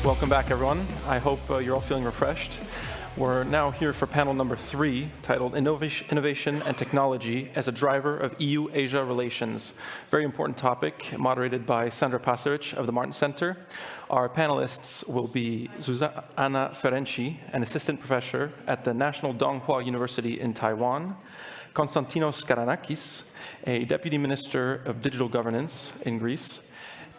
Welcome back, everyone. I hope you're all feeling refreshed. We're now here for panel number 3, titled Innovation and Technology as a Driver of EU-Asia Relations. Very important topic, moderated by Sandra Pasaric of the Martin Center. Our panelists will be Zsuzsa Anna Ferenczy, an assistant professor at the National Donghua University in Taiwan, Konstantinos Kyranakis, a deputy minister of digital governance in Greece,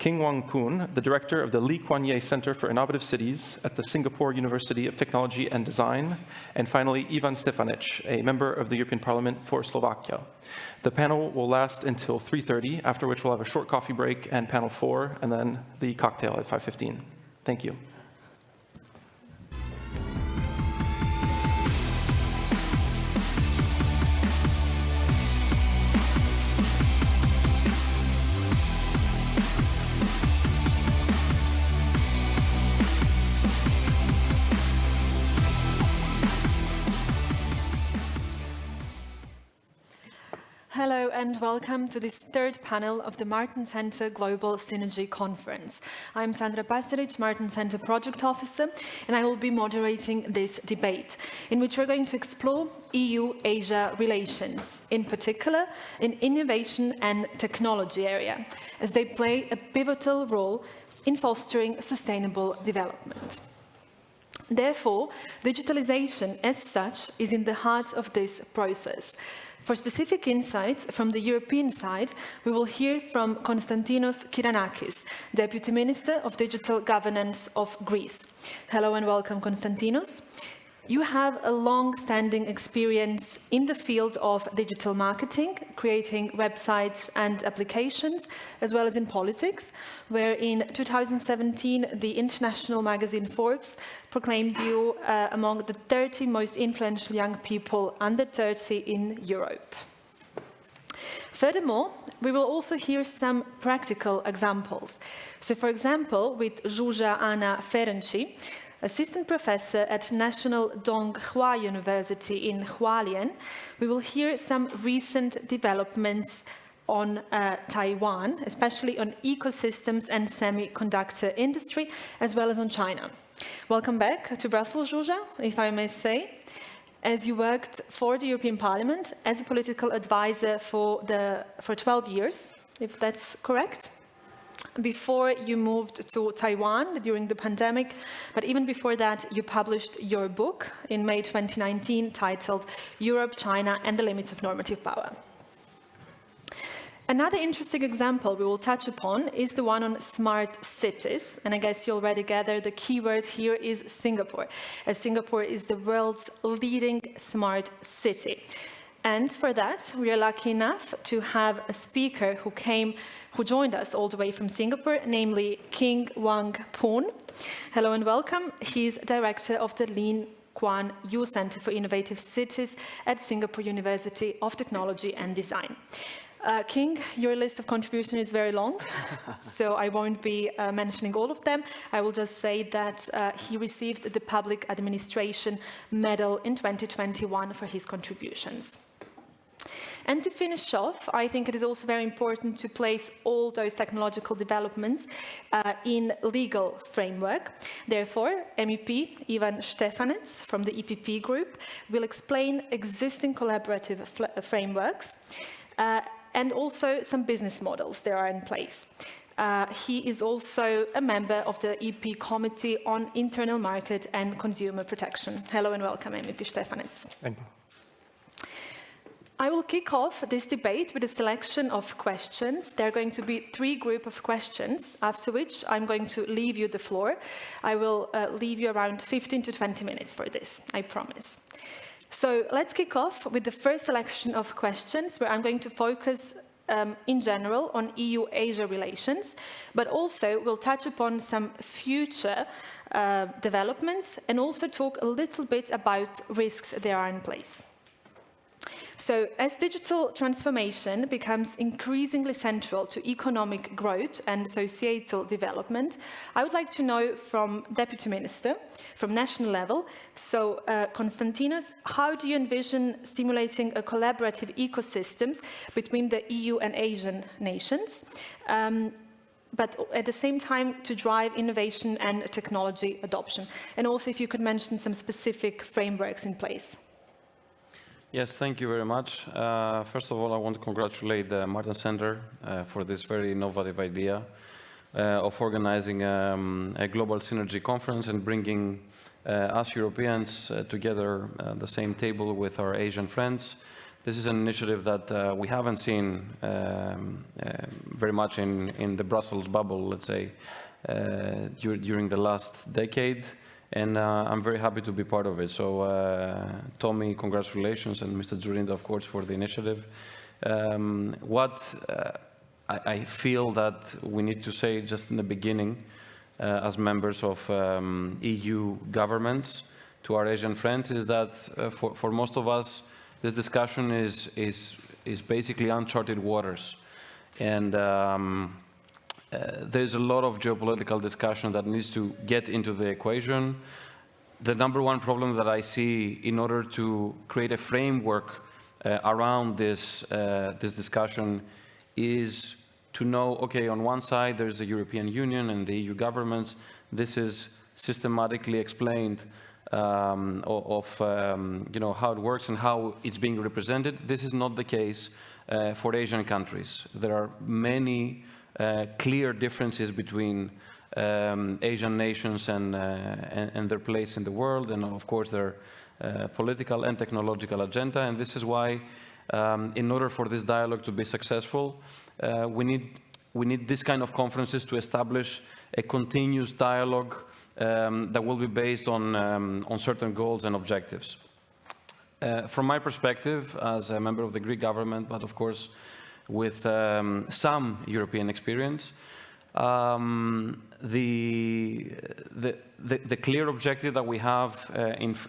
Wang Poon, the director of the Lee Kuan Yew Center for Innovative Cities at the Singapore University of Technology and Design, and finally, Ivan Stefanec, a member of the European Parliament for Slovakia. The panel will last until 3:30, after which we'll have a short coffee break and panel 4, and then the cocktail at 5:15. Thank you. Hello and welcome to this third panel of the Martin Center Global Synergy Conference. I'm Sandra Pasaric, Martin Center Project Officer, and I will be moderating this debate, in which we're going to explore EU-Asia relations, in particular in innovation and technology area, as they play a pivotal role in fostering sustainable development. Therefore, digitalization as such is in the heart of this process. For specific insights from the European side, we will hear from Konstantinos Kyranakis, Deputy Minister of Digital Governance of Greece. Hello and welcome, Konstantinos. You have a long-standing experience in the field of digital marketing, creating websites and applications, as well as in politics, where in 2017, the international magazine Forbes proclaimed you among the 30 most influential young people under 30 in Europe. Furthermore, we will also hear some practical examples. So, for example, with Zsuzsa Anna Ferenczy, Assistant Professor at National Donghua University in Hualien, we will hear some recent developments on Taiwan, especially on ecosystems and semiconductor industry, as well as on China. Welcome back to Brussels, Zsuzsa, if I may say. As you worked for the European Parliament as a political advisor for 12 years, if that's correct, before you moved to Taiwan during the pandemic, but even before that, you published your book in May 2019 titled Europe, China and the Limits of Normative Power. Another interesting example we will touch upon is the one on smart cities, and I guess you already gathered the keyword here is Singapore, as Singapore is the world's leading smart city. And for that, we are lucky enough to have a speaker who joined us all the way from Singapore, namely Wang Poon. Hello and welcome. He's director of the Lee Kuan Yew Center for Innovative Cities at Singapore University of Technology and Design. Your list of contributions is very long, so I won't be mentioning all of them. I will just say that he received the Public Administration Medal in 2021 for his contributions. And to finish off, I think it is also very important to place all those technological developments in legal framework. Therefore, MEP Ivan Stefanec from the EPP group will explain existing collaborative frameworks and also some business models that are in place. He is also a member of the EP Committee on Internal Market and Consumer Protection. Hello and welcome, MEP Stefanec. Thank you. I will kick off this debate with a selection of questions. There are going to be 3 groups of questions, after which I'm going to leave you the floor. I will leave you around 15 to 20 minutes for this, I promise. So let's kick off with the first selection of questions, where I'm going to focus in general on EU-Asia relations, but also we'll touch upon some future developments and also talk a little bit about risks that are in place. So, as digital transformation becomes increasingly central to economic growth and societal development, I would like to know from Deputy Minister, from national level, so Konstantinos, how do you envision stimulating a collaborative ecosystems between the EU and Asian nations? but at the same time to drive innovation and technology adoption. And also if you could mention some specific frameworks in place. Yes, thank you very much. First of all, I want to congratulate the Martin Center for this very innovative idea of organizing a global synergy conference and bringing us Europeans together at the same table with our Asian friends. This is an initiative that we haven't seen very much in the Brussels bubble, let's say, during the last decade. And I'm very happy to be part of it. So, Tommy, congratulations, and Mr. Dzurinda, of course, for the initiative. I feel that we need to say just in the beginning, as members of EU governments, to our Asian friends, is that for most of us, this discussion is basically uncharted waters. And there's a lot of geopolitical discussion that needs to get into the equation. The number one problem that I see in order to create a framework around this discussion is to know, okay, on one side there's the European Union and the EU governments. This is systematically explained you know, how it works and how it's being represented. This is not the case for Asian countries. There are many clear differences between Asian nations and their place in the world, and of course their political and technological agenda. And this is why, in order for this dialogue to be successful, we need this kind of conferences to establish a continuous dialogue that will be based on certain goals and objectives. From my perspective, as a member of the Greek government, but of course with some European experience, the clear objective that we have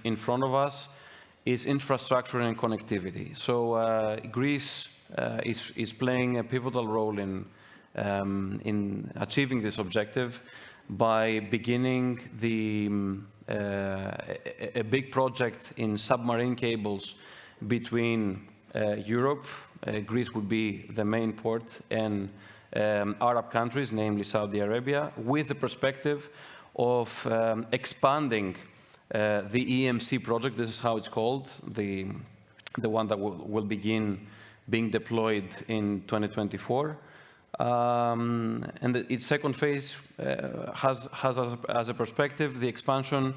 in front of us is infrastructure and connectivity. So Greece is playing a pivotal role in achieving this objective by beginning a big project in submarine cables between Europe, Greece would be the main port, and Arab countries, namely Saudi Arabia, with the perspective of expanding the EMC project. This is how it's called, the one that will begin being deployed in 2024. And its second phase has as a perspective the expansion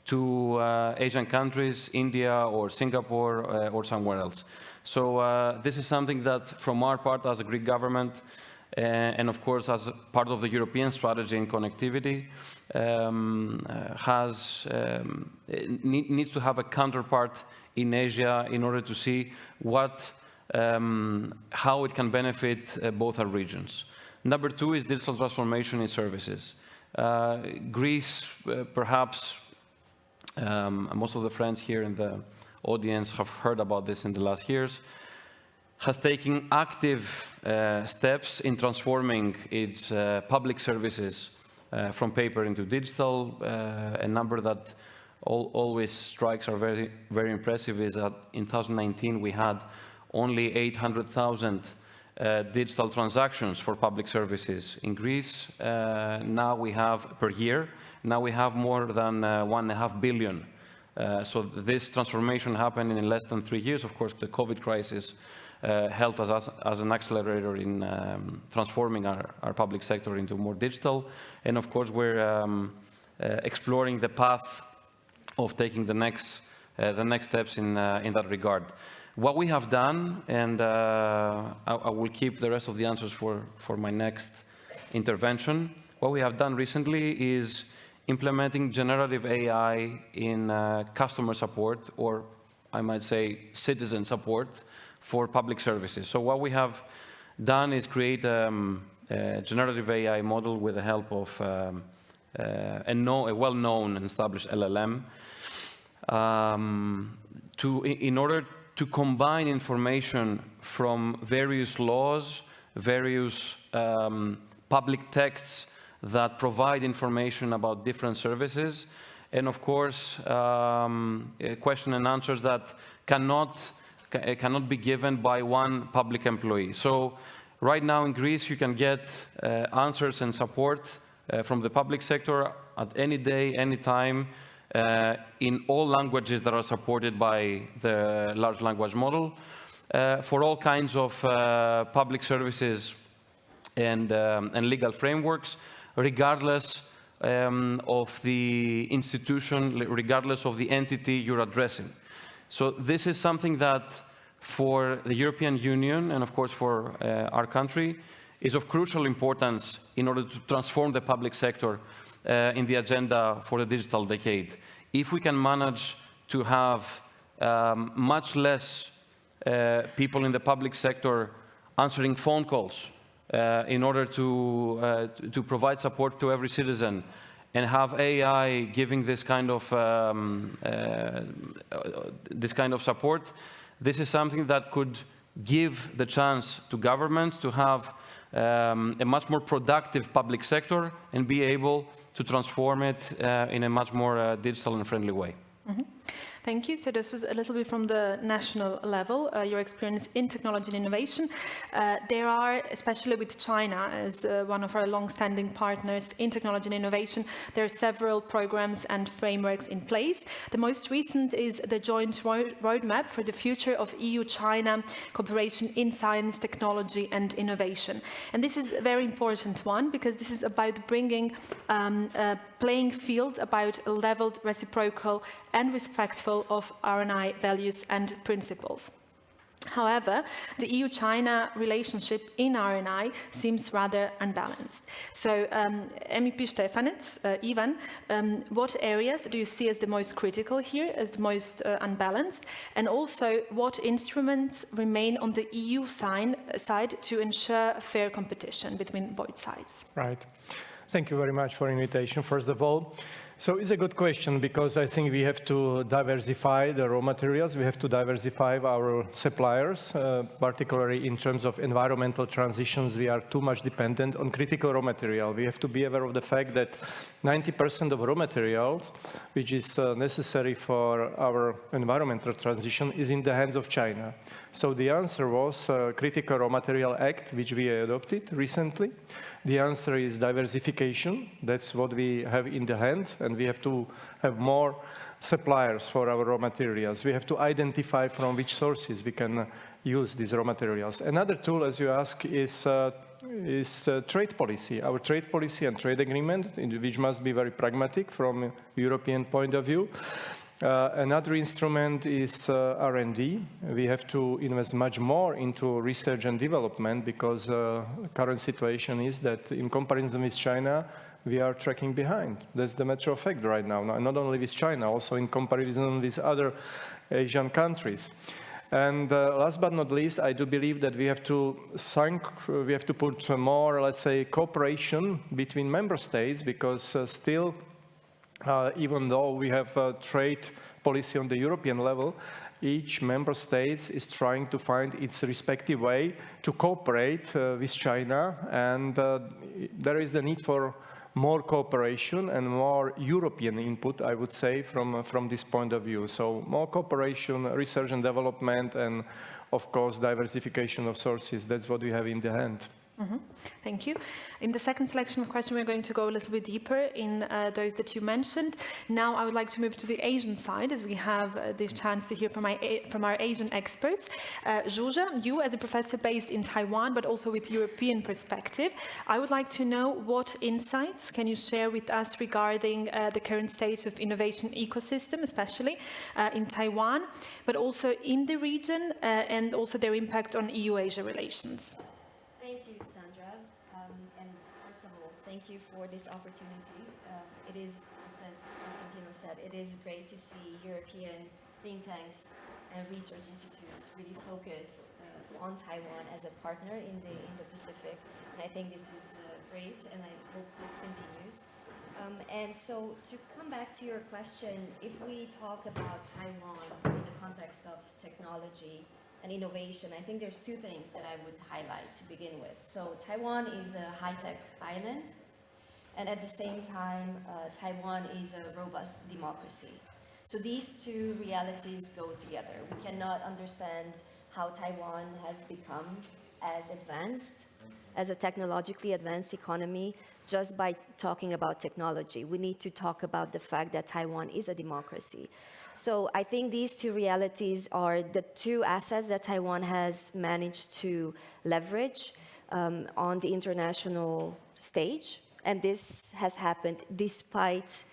to Asian countries, India or Singapore or somewhere else. So this is something that from our part as a Greek government and of course as part of the European strategy in connectivity needs to have a counterpart in Asia in order to see how it can benefit both our regions. Number two is digital transformation in services. Greece, perhaps most of the friends here in the audience have heard about this in the last years, has taken active steps in transforming its public services from paper into digital. A number that always strikes are very, very impressive is that in 2019 we had only 800,000 digital transactions for public services in Greece. Now we have, per year, now we have more than 1.5 billion. So this transformation happened in less than 3 years. Of course, the COVID crisis helped us as an accelerator in transforming our public sector into more digital. And of course, we're exploring the path of taking the next steps in that regard. What we have done, and I will keep the rest of the answers for my next intervention. What we have done recently is implementing generative AI in customer support, or I might say citizen support for public services. So what we have done is create a generative AI model with the help of a well-known and established LLM in order to combine information from various laws, various public texts that provide information about different services, and of course, question and answers that cannot be given by one public employee. So Right now in Greece, you can get answers and support from the public sector at any day, any time, in all languages that are supported by the large language model, for all kinds of public services and legal frameworks, regardless of the institution, regardless of the entity you're addressing. So this is something that for the European Union and of course for our country is of crucial importance in order to transform the public sector in the agenda for the digital decade. If we can manage to have much less people in the public sector answering phone calls in order to provide support to every citizen, and have AI giving this kind of support, this is something that could give the chance to governments to have a much more productive public sector and be able to transform it in a much more digital and friendly way. Mm-hmm. Thank you. So this was a little bit from the national level, your experience in technology and innovation. There are, especially with China as one of our long-standing partners in technology and innovation, there are several programs and frameworks in place. The most recent is the joint roadmap for the future of EU-China cooperation in science, technology and innovation. And this is a very important one because this is about bringing a playing field, about a leveled, reciprocal and respectful of R&I values and principles. However, the EU-China relationship in R&I seems rather unbalanced. So, MEP Stefanec, Ivan, what areas do you see as the most critical here, as the most unbalanced? And also, what instruments remain on the EU side to ensure fair competition between both sides? Right. Thank you very much for the invitation, first of all. So it's a good question because I think we have to diversify the raw materials. We have to diversify our suppliers, particularly in terms of environmental transitions. We are too much dependent on critical raw material. We have to be aware of the fact that 90% of raw materials, which is necessary for our environmental transition, is in the hands of China. So the answer was Critical Raw Material Act, which we adopted recently. The answer is diversification. That's what we have in the hand, and we have to have more suppliers for our raw materials. We have to identify from which sources we can use these raw materials. Another tool, as you ask, is trade policy. Our trade policy and trade agreement, which must be very pragmatic from a European point of view. Another instrument is R&D. We have to invest much more into research and development because the current situation is that in comparison with China, we are tracking behind. That's the matter of fact right now. Not only with China, also in comparison with other Asian countries. And last but not least, I do believe that we have to put more, let's say, cooperation between member states because still, even though we have a trade policy on the European level, each member state is trying to find its respective way to cooperate with China, and there is the need for more cooperation and more European input, I would say, from this point of view. So more cooperation, research and development, and of course diversification of sources. That's what we have in the hand. Mm-hmm. Thank you. In the second selection of questions, we're going to go a little bit deeper in those that you mentioned. Now, I would like to move to the Asian side, as we have this chance to hear from our Asian experts. Zsuzsa, you as a professor based in Taiwan, but also with European perspective, I would like to know what insights can you share with us regarding the current state of innovation ecosystem, especially in Taiwan, but also in the region, and also their impact on EU-Asia relations. Thank you, Sandra. And first of all, thank you for this opportunity. It is, just as Konstantinos said, it is great to see European think tanks and research institutes really focus on Taiwan as a partner in the Indo-Pacific. And I think this is great, and I hope this continues. And so to come back to your question, if we talk about Taiwan in the context of technology and innovation, I think there's two things that I would highlight to begin with. So Taiwan is a high-tech island, and at the same time, Taiwan is a robust democracy. So these two realities go together. We cannot understand how Taiwan has become as advanced, as a technologically advanced economy, just by talking about technology. We need to talk about the fact that Taiwan is a democracy. So I think these two realities are the two assets that Taiwan has managed to leverage on the international stage. And this has happened despite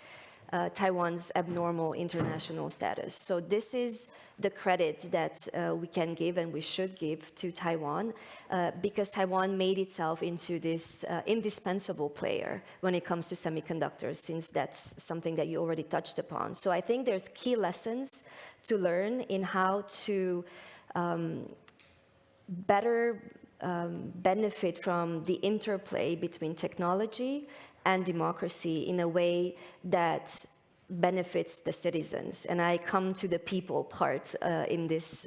Taiwan's abnormal international status. So this is the credit that we can give and we should give to Taiwan because Taiwan made itself into this indispensable player when it comes to semiconductors, since that's something that you already touched upon. So I think there's key lessons to learn in how to better benefit from the interplay between technology and democracy in a way that benefits the citizens. And I come to the people part in this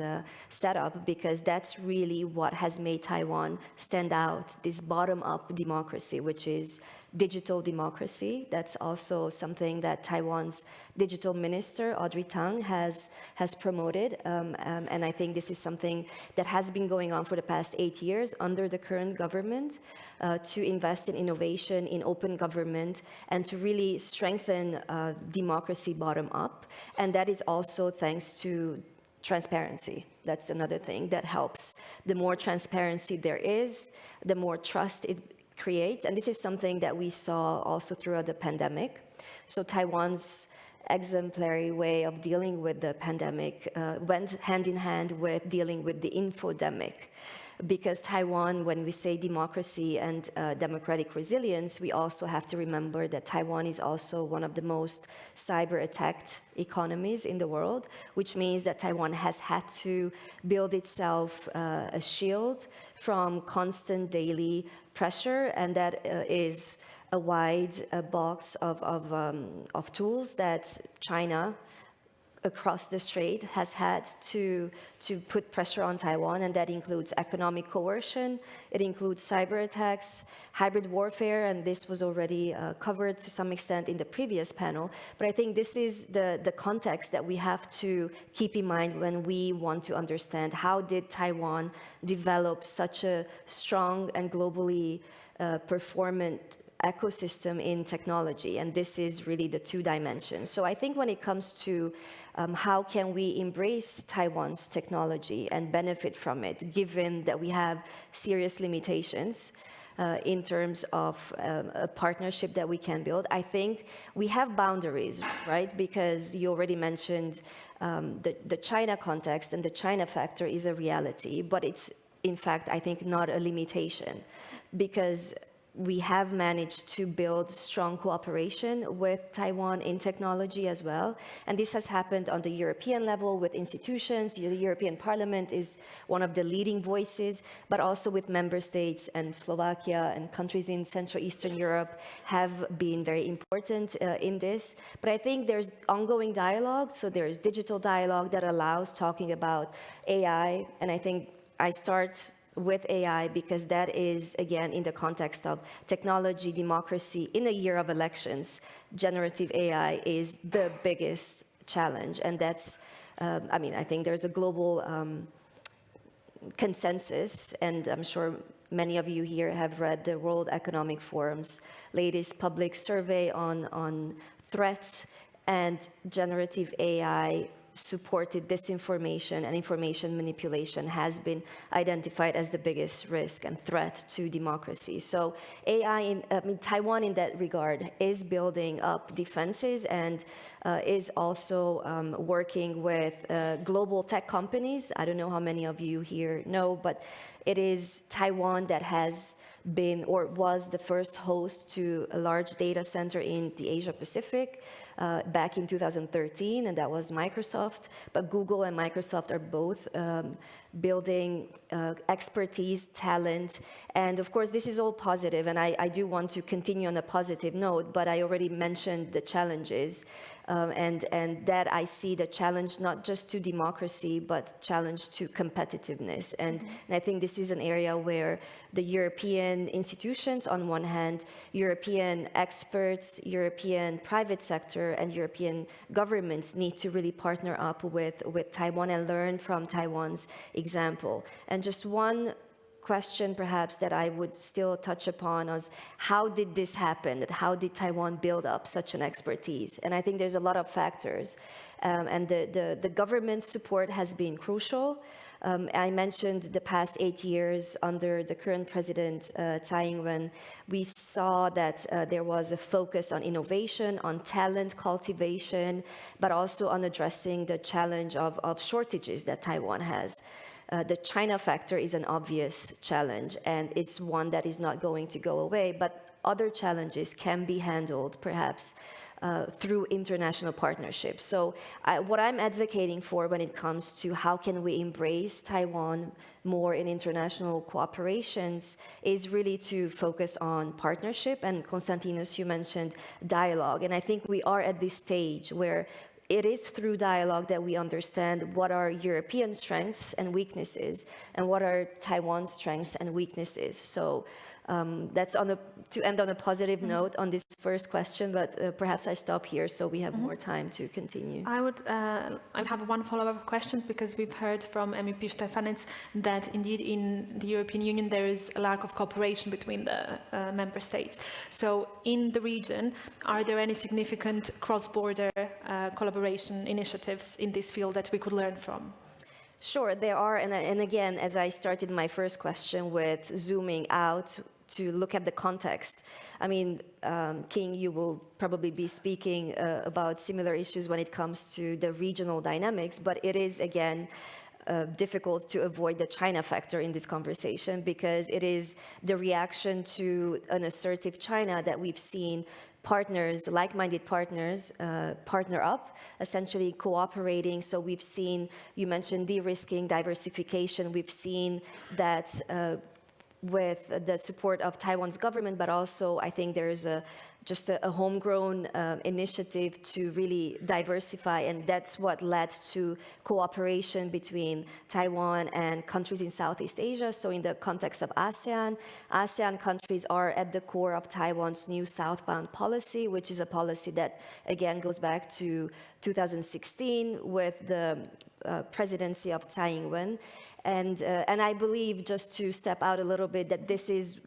setup because that's really what has made Taiwan stand out, this bottom-up democracy, which is digital democracy. That's also something that Taiwan's digital minister, Audrey Tang, has promoted. And I think this is something that has been going on for the past 8 years under the current government to invest in innovation, in open government, and to really strengthen democracy bottom up. And that is also thanks to transparency. That's another thing that helps. The more transparency there is, the more trust it creates. And this is something that we saw also throughout the pandemic. So Taiwan's exemplary way of dealing with the pandemic went hand in hand with dealing with the infodemic. Because Taiwan, when we say democracy and democratic resilience, we also have to remember that Taiwan is also one of the most cyber-attacked economies in the world, which means that Taiwan has had to build itself a shield from constant daily pressure, and that is a wide box of tools that China across the strait has had to put pressure on Taiwan, and that includes economic coercion, it includes cyber attacks, hybrid warfare, and this was already covered to some extent in the previous panel. But I think this is the context that we have to keep in mind when we want to understand how did Taiwan develop such a strong and globally performant ecosystem in technology, and this is really the two dimensions. So I think when it comes to how can we embrace Taiwan's technology and benefit from it, given that we have serious limitations in terms of a partnership that we can build, I think we have boundaries, right? Because you already mentioned the China context, and the China factor is a reality, but it's, in fact, I think not a limitation, because we have managed to build strong cooperation with Taiwan in technology as well. And this has happened on the European level with institutions. The European Parliament is one of the leading voices, but also with member states, and Slovakia and countries in Central Eastern Europe have been very important in this. But I think there's ongoing dialogue. So there's digital dialogue that allows talking about AI. And I think I start with AI because that is, again, in the context of technology, democracy, in a year of elections, generative AI is the biggest challenge. And that's, I think there's a global consensus, and I'm sure many of you here have read the World Economic Forum's latest public survey on threats, and generative AI supported disinformation and information manipulation has been identified as the biggest risk and threat to democracy. So Taiwan in that regard is building up defenses and is also working with global tech companies. I don't know how many of you here know, but it is Taiwan that has been or was the first host to a large data center in the Asia Pacific back in 2013, and that was Microsoft. But Google and Microsoft are both building expertise, talent, and of course this is all positive, and I do want to continue on a positive note, but I already mentioned the challenges, and that I see the challenge not just to democracy, but challenge to competitiveness. And I think this is an area where the European institutions on one hand, European experts, European private sector, and European governments need to really partner up with Taiwan and learn from Taiwan's example. And just one question perhaps that I would still touch upon is how did this happen? How did Taiwan build up such an expertise? And I think there's a lot of factors. And the government support has been crucial. I mentioned the past 8 years under the current president, Tsai Ing-wen, we saw that there was a focus on innovation, on talent cultivation, but also on addressing the challenge of shortages that Taiwan has. The China factor is an obvious challenge, and it's one that is not going to go away, but other challenges can be handled, perhaps, through international partnerships. So what I'm advocating for when it comes to how can we embrace Taiwan more in international cooperations is really to focus on partnership. And Konstantinos, you mentioned dialogue. And I think we are at this stage where it is through dialogue that we understand what are European strengths and weaknesses and what are Taiwan's strengths and weaknesses. So that's to end on a positive note on this first question, but perhaps I stop here so we have more time to continue. I have one follow-up question because we've heard from MEP Stefanec that indeed in the European Union there is a lack of cooperation between the member states. So in the region, are there any significant cross-border collaboration initiatives in this field that we could learn from? Sure, there are, and again, as I started my first question with zooming out to look at the context. I mean, King, you will probably be speaking about similar issues when it comes to the regional dynamics, but it is, again, difficult to avoid the China factor in this conversation because it is the reaction to an assertive China that we've seen partners, like-minded partners, partner up, essentially cooperating. So we've seen, you mentioned de-risking, diversification. We've seen that with the support of Taiwan's government, but also I think there's just a homegrown initiative to really diversify, and that's what led to cooperation between Taiwan and countries in Southeast Asia. So in the context of ASEAN, ASEAN countries are at the core of Taiwan's new southbound policy, which is a policy that, again, goes back to 2016 with the presidency of Tsai Ing-wen. And I believe, just to step out a little bit, that this is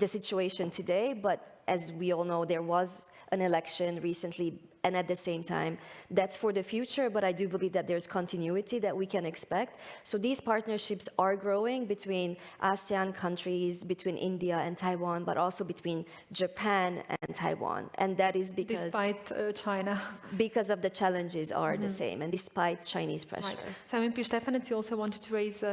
the situation today, but as we all know, there was an election recently, and at the same time, that's for the future, but I do believe that there's continuity that we can expect. So these partnerships are growing between ASEAN countries, between India and Taiwan, but also between Japan and Taiwan. And that is because... Despite China. Because of the challenges are the same, and despite Chinese pressure. Right. So, MP Stefanec, you also wanted to raise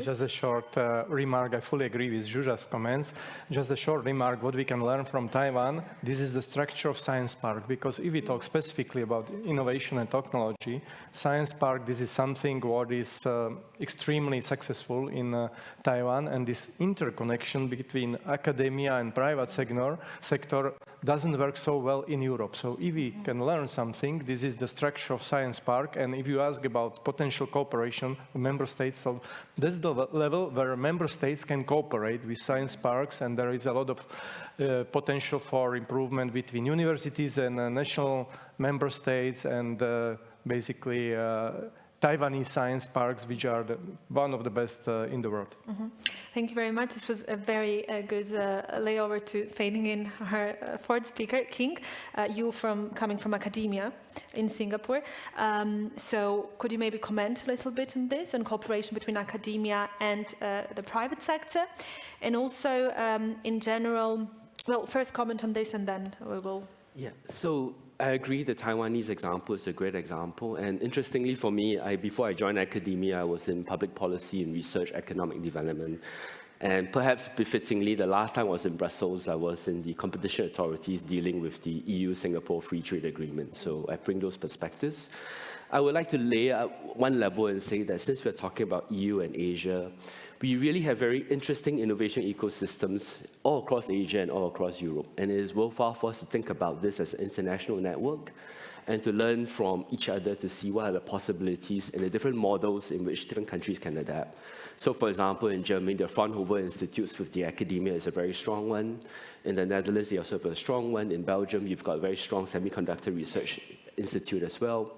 just a short remark. I fully agree with Zsuzsa's comments. Just a short remark, what we can learn from Taiwan, this is the structure of Science Park, because if we talk specifically about innovation and technology, Science Park, this is something what is extremely successful in Taiwan, and this interconnection between academia and private sector doesn't work so well in Europe. So if we can learn something, this is the structure of Science Park, and if you ask about potential cooperation with member states, so that's the level where member states can cooperate with science parks, and there is a lot of potential for improvement between universities and national member states and basically Taiwanese science parks, which are one of the best in the world. Thank you very much. This was a very good layover to fading in our fourth speaker, King. You coming from academia in Singapore. So could you maybe comment a little bit on this, on cooperation between academia and the private sector? And also, in general, well, first comment on this and then we will... Yeah, so I agree the Taiwanese example is a great example. And interestingly for me, before I joined academia, I was in public policy and research, economic development. And perhaps befittingly, the last time I was in Brussels, I was in the competition authorities dealing with the EU-Singapore Free Trade Agreement. So I bring those perspectives. I would like to lay out one level and say that since we're talking about EU and Asia, we really have very interesting innovation ecosystems all across Asia and all across Europe. And it is worthwhile for us to think about this as an international network and to learn from each other to see what are the possibilities and the different models in which different countries can adapt. So for example, in Germany, the Fraunhofer Institutes with the academia is a very strong one. In the Netherlands, they also have a strong one. In Belgium, you've got a very strong semiconductor research institute as well.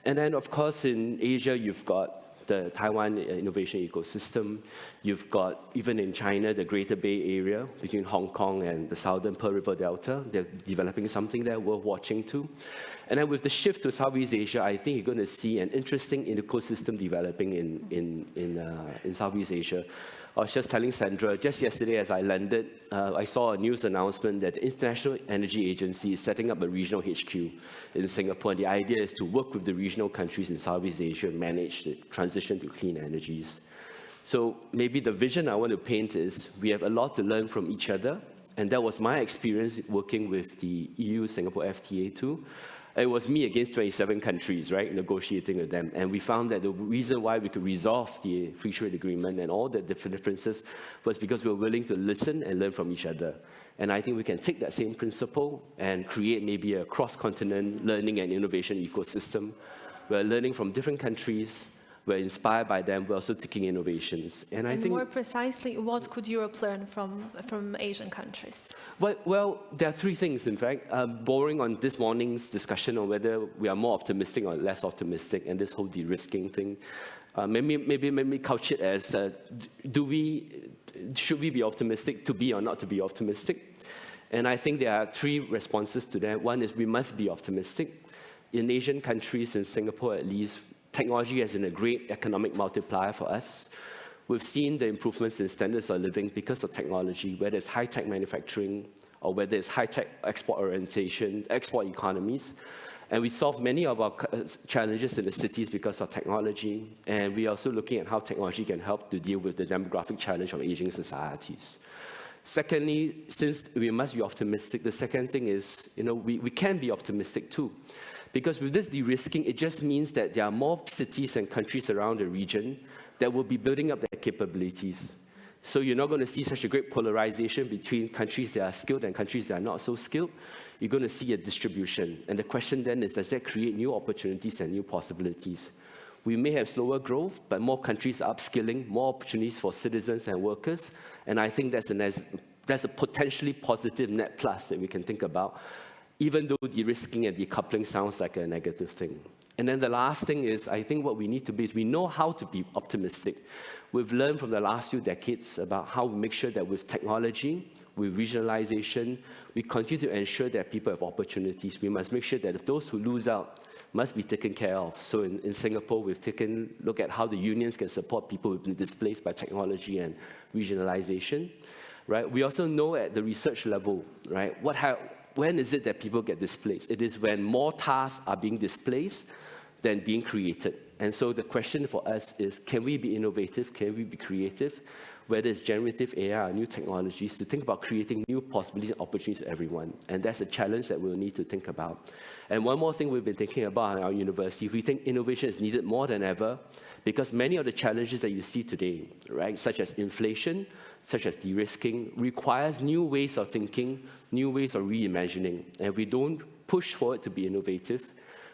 And then, of course, in Asia, you've got the Taiwan innovation ecosystem. You've got, even in China, the Greater Bay Area between Hong Kong and the southern Pearl River Delta. They're developing something there worth watching too. And then with the shift to Southeast Asia, I think you're going to see an interesting ecosystem developing in Southeast Asia. I was just telling Sandra, just yesterday as I landed, I saw a news announcement that the International Energy Agency is setting up a regional HQ in Singapore. And the idea is to work with the regional countries in Southeast Asia and manage the transition to clean energies. So maybe the vision I want to paint is we have a lot to learn from each other. And that was my experience working with the EU-Singapore FTA too. It was me against 27 countries, right, negotiating with them. And we found that the reason why we could resolve the free trade agreement and all the differences was because we were willing to listen and learn from each other. And I think we can take that same principle and create maybe a cross-continent learning and innovation ecosystem. We're learning from different countries. We're inspired by them. We're also taking innovations. And I think more precisely, what could Europe learn from Asian countries? Well, there are three things, in fact. Borrowing on this morning's discussion on whether we are more optimistic or less optimistic, and this whole de-risking thing. Maybe couch it as, should we be optimistic to be or not to be optimistic? And I think there are three responses to that. One is we must be optimistic. In Asian countries, in Singapore at least, technology has been a great economic multiplier for us. We've seen the improvements in standards of living because of technology, whether it's high-tech manufacturing or whether it's high-tech export orientation, export economies. And we solve many of our challenges in the cities because of technology. And we are also looking at how technology can help to deal with the demographic challenge of aging societies. Secondly, since we must be optimistic, the second thing is, we can be optimistic too. Because with this de-risking, it just means that there are more cities and countries around the region that will be building up their capabilities. So you're not going to see such a great polarization between countries that are skilled and countries that are not so skilled. You're going to see a distribution. And the question then is, does that create new opportunities and new possibilities? We may have slower growth, but more countries are upskilling, more opportunities for citizens and workers. And I think that's a potentially positive net plus that we can think about, even though de-risking and decoupling sounds like a negative thing. And then the last thing is, I think what we need to be is we know how to be optimistic. We've learned from the last few decades about how we make sure that with technology, with regionalization, we continue to ensure that people have opportunities. We must make sure that those who lose out must be taken care of. So in Singapore, we've taken a look at how the unions can support people who've been displaced by technology and regionalization. Right? We also know at the research level, right, when is it that people get displaced? It is when more tasks are being displaced than being created. And so the question for us is, can we be innovative? Can we be creative? Whether it's generative AI or new technologies, to think about creating new possibilities and opportunities for everyone. And that's a challenge that we'll need to think about. And one more thing we've been thinking about in our university, we think innovation is needed more than ever because many of the challenges that you see today, right, such as inflation, such as de-risking, requires new ways of thinking, new ways of reimagining. And if we don't push forward to be innovative,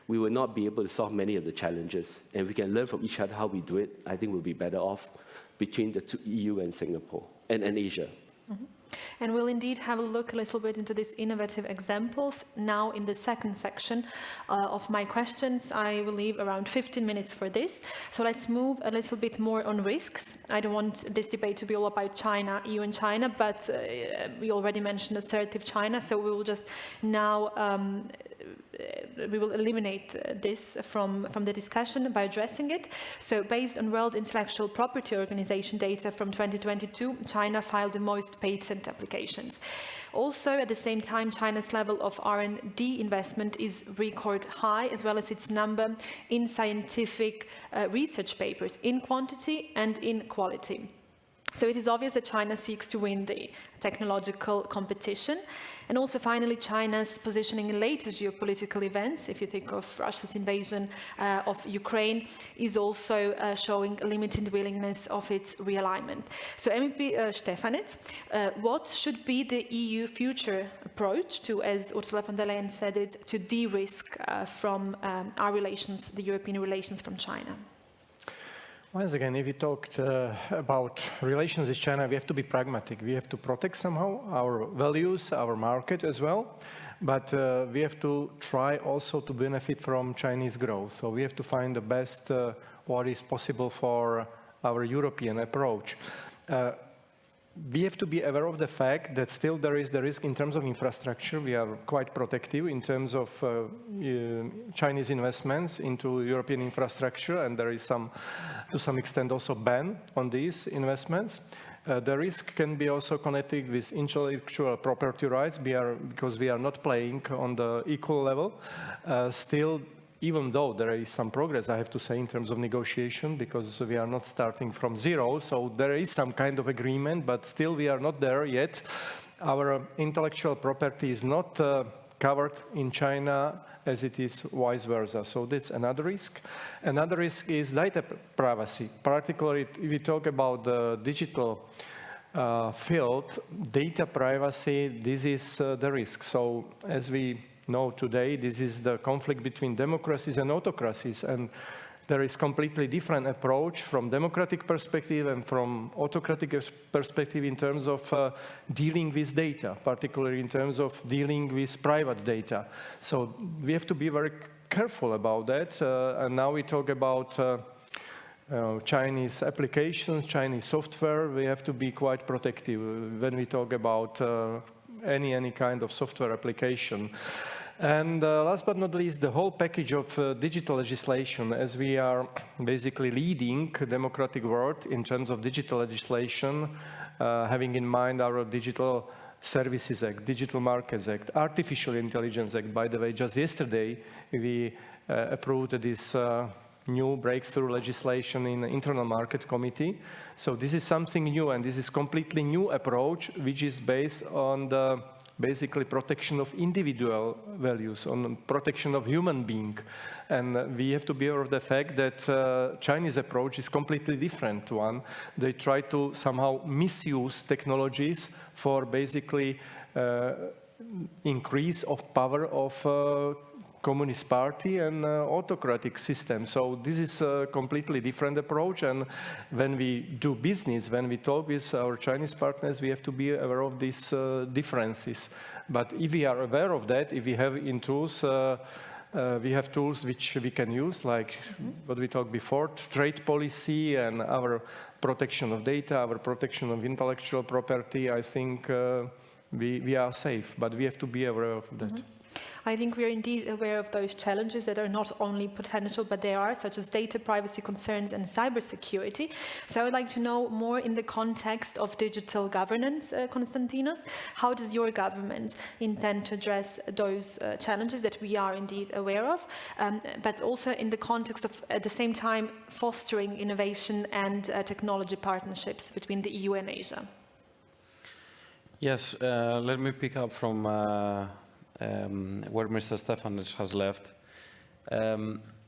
we will not be able to solve many of the challenges. And we can learn from each other how we do it. I think we'll be better off between the EU and Singapore and Asia. Mm-hmm. And we'll indeed have a look a little bit into these innovative examples now in the second section of my questions. I will leave around 15 minutes for this. So let's move a little bit more on risks. I don't want this debate to be all about China, EU and China, but we already mentioned assertive China, so we will just now we will eliminate this from the discussion by addressing it. So based on World Intellectual Property Organization data from 2022, China filed the most patent applications. Also, at the same time, China's level of R&D investment is record high, as well as its number in scientific research papers, in quantity and in quality. So it is obvious that China seeks to win the technological competition. And also, finally, China's positioning in latest geopolitical events, if you think of Russia's invasion of Ukraine, is also showing a limited willingness of its realignment. So MEP Stefanec, what should be the EU future approach to, as Ursula von der Leyen said it, to de-risk from our relations, the European relations from China? Once again, if we talked about relations with China, we have to be pragmatic. We have to protect somehow our values, our market as well. But we have to try also to benefit from Chinese growth. So we have to find the best what is possible for our European approach. We have to be aware of the fact that still there is the risk in terms of infrastructure. We are quite protective in terms of Chinese investments into European infrastructure, and there is to some extent also ban on these investments. The risk can be also connected with intellectual property rights because we are not playing on the equal level. Still, even though there is some progress, I have to say, in terms of negotiation, because we are not starting from zero, so there is some kind of agreement, but still we are not there yet. Our intellectual property is not covered in China as it is vice versa. So that's another risk. Another risk is data privacy. Particularly if we talk about the digital field, data privacy, this is the risk. So as we know today, this is the conflict between democracies and autocracies, and there is completely different approach from democratic perspective and from autocratic perspective in terms of dealing with data, particularly in terms of dealing with private data. So we have to be very careful about that. And now we talk about Chinese applications, Chinese software. We have to be quite protective when we talk about any kind of software application. And last but not least, the whole package of digital legislation, as we are basically leading the democratic world in terms of digital legislation, having in mind our Digital Services Act, Digital Markets Act, Artificial Intelligence Act. By the way, just yesterday, we approved this new breakthrough legislation in the Internal Market Committee. So this is something new, and this is completely new approach, which is based on the basically protection of individual values, on protection of human being. And we have to be aware of the fact that Chinese approach is completely different one. They try to somehow misuse technologies for basically increase of power of Communist Party and autocratic system. So this is a completely different approach, and when we do business, when we talk with our Chinese partners, we have to be aware of these differences. But if we are aware of that, if we have in tools, we have tools which we can use, like what we talked before, trade policy and our protection of data, our protection of intellectual property, I think we are safe, but we have to be aware of that. I think we are indeed aware of those challenges that are not only potential, but they are, such as data privacy concerns and cybersecurity. So I would like to know more in the context of digital governance, Konstantinos. How does your government intend to address those challenges that we are indeed aware of, but also in the context of, at the same time, fostering innovation and technology partnerships between the EU and Asia? Yes, let me pick up from where Mr. Stefanec has left.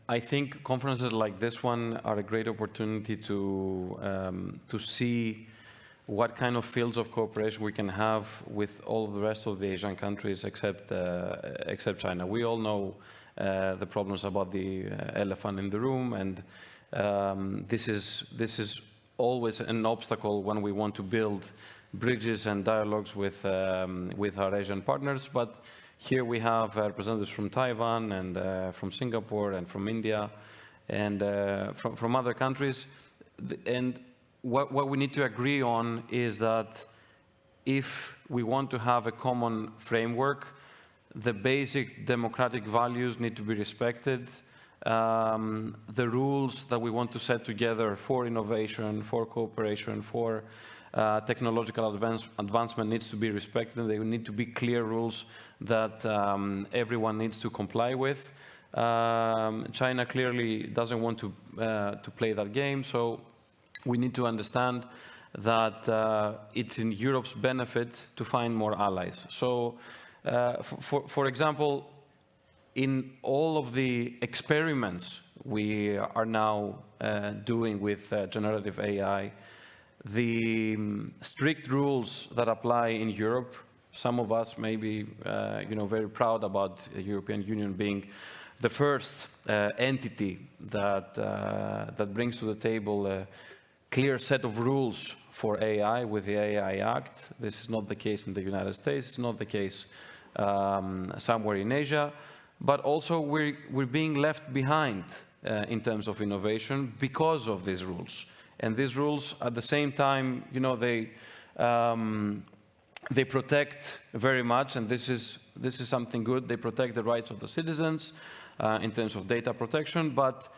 I think conferences like this one are a great opportunity to see what kind of fields of cooperation we can have with all of the rest of the Asian countries except China. We all know the problems about the elephant in the room, and this is always an obstacle when we want to build bridges and dialogues with our Asian partners. But here we have representatives from Taiwan and from Singapore and from India and from other countries. And what we need to agree on is that if we want to have a common framework, the basic democratic values need to be respected. The rules that we want to set together for innovation, for cooperation, for technological advancement needs to be respected, and they need to be clear rules that everyone needs to comply with. China clearly doesn't want to play that game, so we need to understand that it's in Europe's benefit to find more allies. So, for example, in all of the experiments we are now doing with generative AI, the strict rules that apply in Europe, some of us may be very proud about the European Union being the first entity that brings to the table a clear set of rules for AI with the AI Act. This is not the case in the United States, it's not the case somewhere in Asia, but also we're being left behind in terms of innovation because of these rules. And these rules, at the same time, you know, they protect very much, and this is something good. They protect the rights of the citizens in terms of data protection, but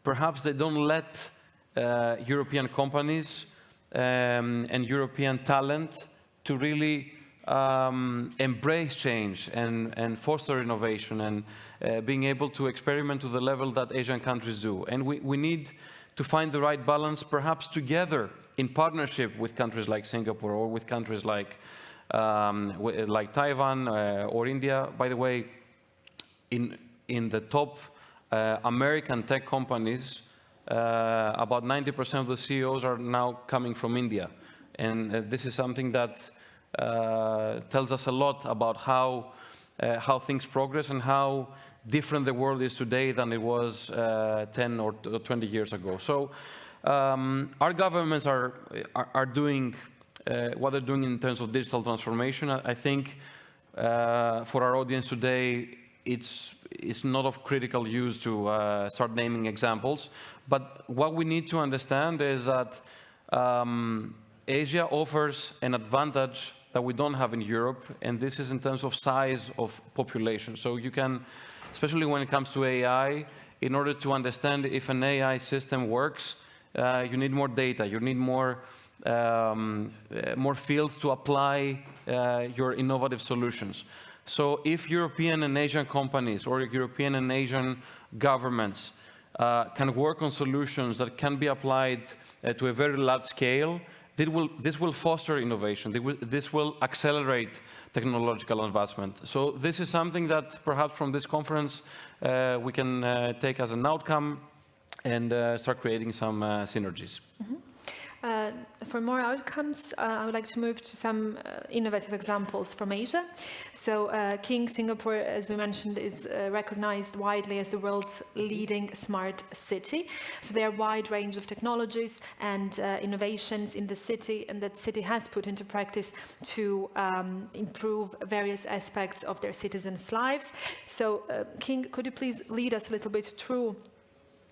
perhaps they don't let European companies and European talent to really embrace change and foster innovation and being able to experiment to the level that Asian countries do. And we need to find the right balance, perhaps together in partnership with countries like Singapore or with countries like Taiwan or India. By the way, in the top American tech companies, about 90% of the CEOs are now coming from India. And this is something that tells us a lot about how things progress and how different the world is today than it was 10 or 20 years ago. So our governments are doing what they're doing in terms of digital transformation. I think for our audience today, it's not of critical use to start naming examples. But what we need to understand is that Asia offers an advantage that we don't have in Europe, and this is in terms of size of population. So you can, especially when it comes to AI, in order to understand if an AI system works, you need more data, you need more fields to apply your innovative solutions. So if European and Asian companies or European and Asian governments can work on solutions that can be applied to a very large scale, this will foster innovation. This will accelerate technological advancement. So this is something that perhaps from this conference we can take as an outcome and start creating some synergies. Mm-hmm. For more outcomes, I would like to move to some innovative examples from Asia. So King Singapore, as we mentioned, is recognized widely as the world's leading smart city. So there are a wide range of technologies and innovations in the city, and that city has put into practice to improve various aspects of their citizens' lives. So King, could you please lead us a little bit through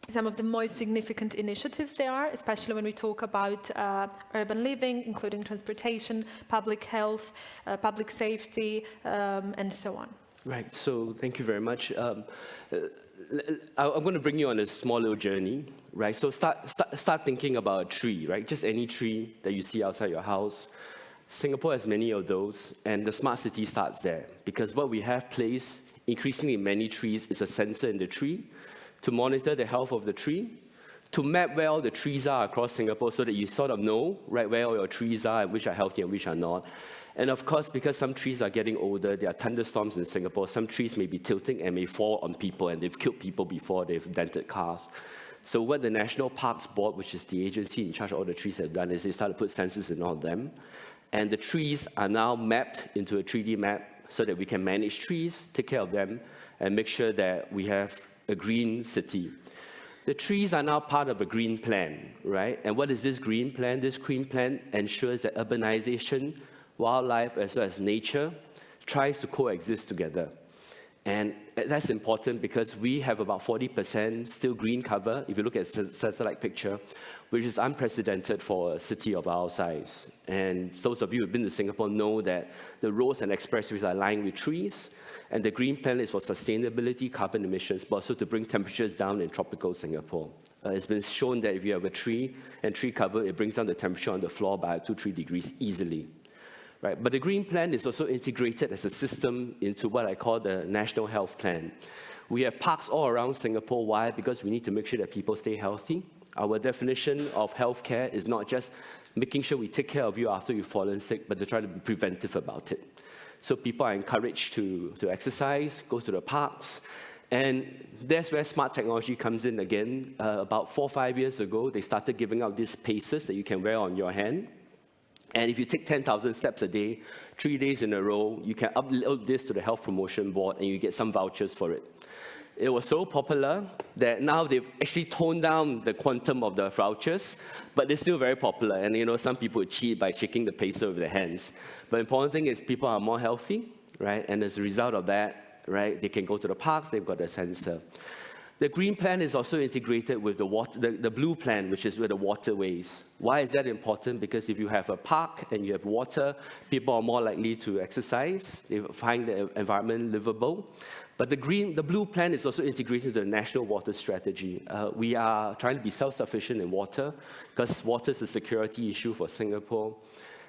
some of the most significant initiatives there are, especially when we talk about urban living, including transportation, public health, public safety, and so on. Right, so thank you very much. I'm going to bring you on a small little journey, right? So start thinking about a tree, right? Just any tree that you see outside your house. Singapore has many of those, and the smart city starts there, because what we have placed increasingly in many trees is a sensor in the tree to monitor the health of the tree, to map where all the trees are across Singapore so that you sort of know, right, where all your trees are and which are healthy and which are not. And of course, because some trees are getting older, there are thunderstorms in Singapore, some trees may be tilting and may fall on people, and they've killed people before, they've dented cars. So what the National Parks Board, which is the agency in charge of all the trees, have done is they started to put sensors in all of them. And the trees are now mapped into a 3D map so that we can manage trees, take care of them, and make sure that we have a green city. The trees are now part of a green plan, right? And what is this green plan? This green plan ensures that urbanization, wildlife, as well as nature tries to coexist together. And that's important because we have about 40% still green cover, if you look at the satellite picture, which is unprecedented for a city of our size. And those of you who have been to Singapore know that the roads and expressways are lined with trees, and the green plan is for sustainability, carbon emissions, but also to bring temperatures down in tropical Singapore. It's been shown that if you have a tree and tree cover, it brings down the temperature on the floor by 2-3 degrees easily. Right? But the green plan is also integrated as a system into what I call the National Health Plan. We have parks all around Singapore. Why? Because we need to make sure that people stay healthy. Our definition of healthcare is not just making sure we take care of you after you've fallen sick, but to try to be preventive about it. So people are encouraged to exercise, go to the parks, and that's where smart technology comes in again. About 4 or 5 years ago, they started giving out these paces that you can wear on your hand. And if you take 10,000 steps a day, 3 days in a row, you can upload this to the Health Promotion Board and you get some vouchers for it. It was so popular that now they've actually toned down the quantum of the vouchers, but they're still very popular. And you know, some people cheat by shaking the pacer with their hands. But the important thing is people are more healthy, right? And as a result of that, right, they can go to the parks, they've got a sensor. The green plan is also integrated with the blue plan, which is with the waterways. Why is that important? Because if you have a park and you have water, people are more likely to exercise. They find the environment livable. But the blue plan is also integrated into the national water strategy. We are trying to be self-sufficient in water because water is a security issue for Singapore.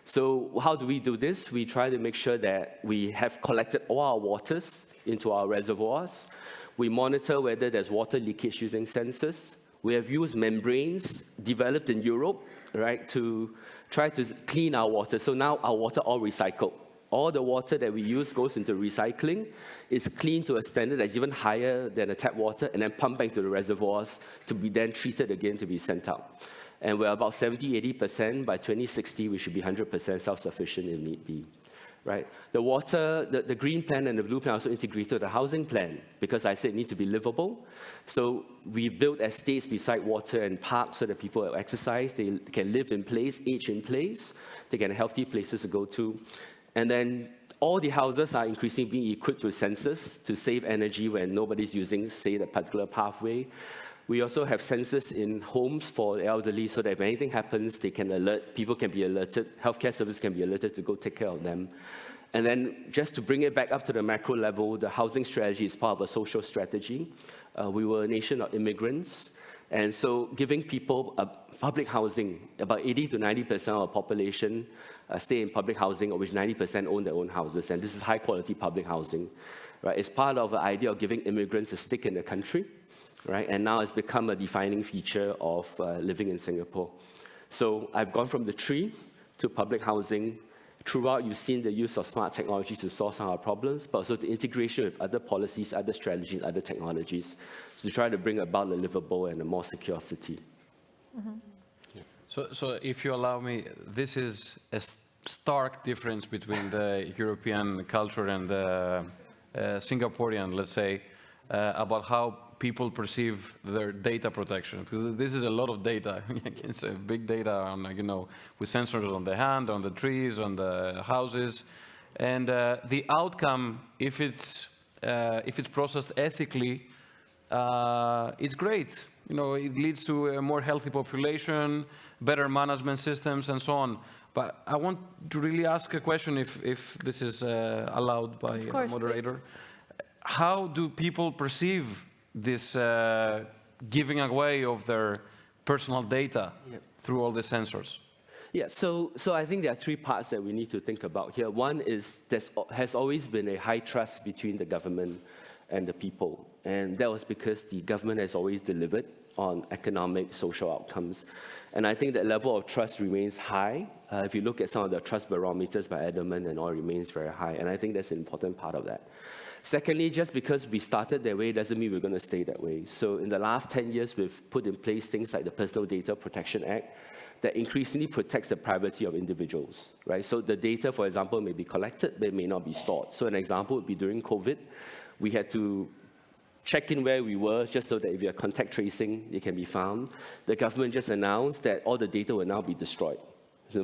So how do we do this? We try to make sure that we have collected all our waters into our reservoirs. We monitor whether there's water leakage using sensors. We have used membranes developed in Europe, right, to try to clean our water. So now our water all recycled. All the water that we use goes into recycling. It's cleaned to a standard that's even higher than the tap water, and then pumped back to the reservoirs to be then treated again to be sent out. And we're about 70–80%. By 2060, we should be 100% self-sufficient if need be. Right? The green plan and the blue plan are also integrated with the housing plan because I said it needs to be livable. So we built estates beside water and parks so that people exercise, they can live in place, age in place, they get healthy places to go to. And then all the houses are increasingly being equipped with sensors to save energy when nobody's using, say, that particular pathway. We also have sensors in homes for the elderly so that if anything happens, they can alert, people can be alerted, healthcare services can be alerted to go take care of them. And then just to bring it back up to the macro level, the housing strategy is part of a social strategy. We were a nation of immigrants, and so giving people public housing, about 80–90% of our population stay in public housing, of which 90% own their own houses, and this is high-quality public housing. Right? It's part of the idea of giving immigrants a stick in the country. Right? And now it's become a defining feature of living in Singapore. So I've gone from the tree to public housing. Throughout, you've seen the use of smart technology to solve some of our problems, but also the integration with other policies, other strategies, other technologies to try to bring about a livable and a more secure city. Mm-hmm. Yeah. So if you allow me, this is a stark difference between the European culture and the Singaporean, let's say, about how people perceive their data protection, because this is a lot of data. It's a big data on, with sensors on the hand, on the trees, on the houses, and the outcome, if it's processed ethically, it's great. It leads to a more healthy population, better management systems, and so on. But I want to really ask a question, if this is allowed by the moderator. Please. How do people perceive this giving away of their personal data through all the sensors? Yeah, so I think there are three parts that we need to think about here. One is there has always been a high trust between the government and the people. And that was because the government has always delivered on economic, social outcomes. And I think that level of trust remains high. If you look at some of the trust barometers by Edelman and all, remains very high. And I think that's an important part of that. Secondly, just because we started that way doesn't mean we're going to stay that way. So in the last 10 years, we've put in place things like the Personal Data Protection Act that increasingly protects the privacy of individuals, right? So the data, for example, may be collected, but it may not be stored. So an example would be during COVID, we had to check in where we were just so that if you are contact tracing, it can be found. The government just announced that all the data will now be destroyed